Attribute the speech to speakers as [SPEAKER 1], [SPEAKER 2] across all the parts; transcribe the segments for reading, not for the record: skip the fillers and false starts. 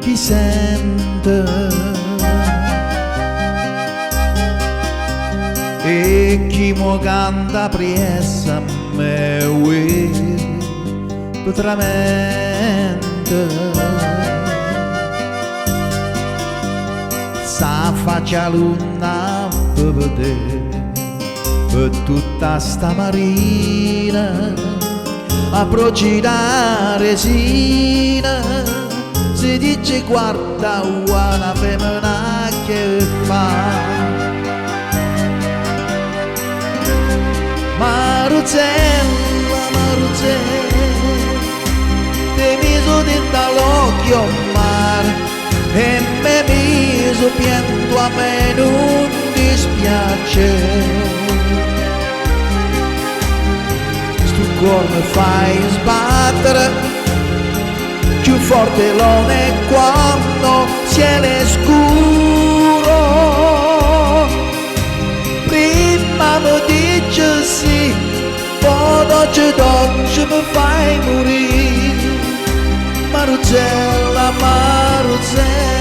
[SPEAKER 1] chi sente e chi mo canta presso a me potrà mente sa faccia luna per vedere per tutta sta marina a procida resina si dice guarda una femmina che fa Maruzella, Maruzella ti miso dentro l'occhio mare e me miso pianto a me non dispiace come fai sbattere più forte l'one quando cielo scuro prima mi dice sì poi dolce mi fai morire Maruzella, Maruzella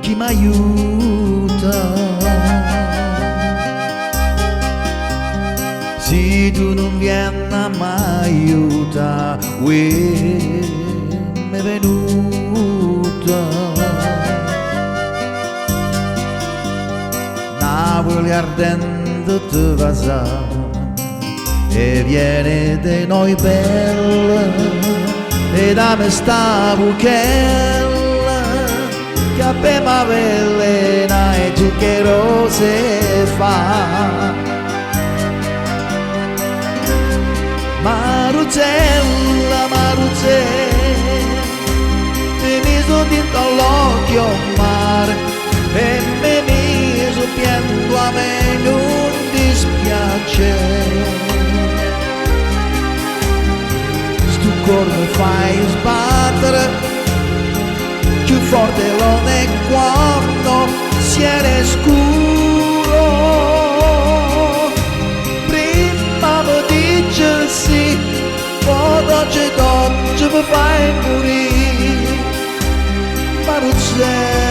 [SPEAKER 1] chi m'aiuta se tu non vieni a m'aiuta mi è venuta Napoli ardente te vasa e viene di noi bella e da me sta buchella che bema velena e zucchero se fa Maruzella, Maruzella ti miso dentro l'occhio mare e me miso pianto a me non dispiace stu cuore mi fai sbattere più forte non è quando cielo scuro prima mi dice sì poi dolce mi fai morire Maruzella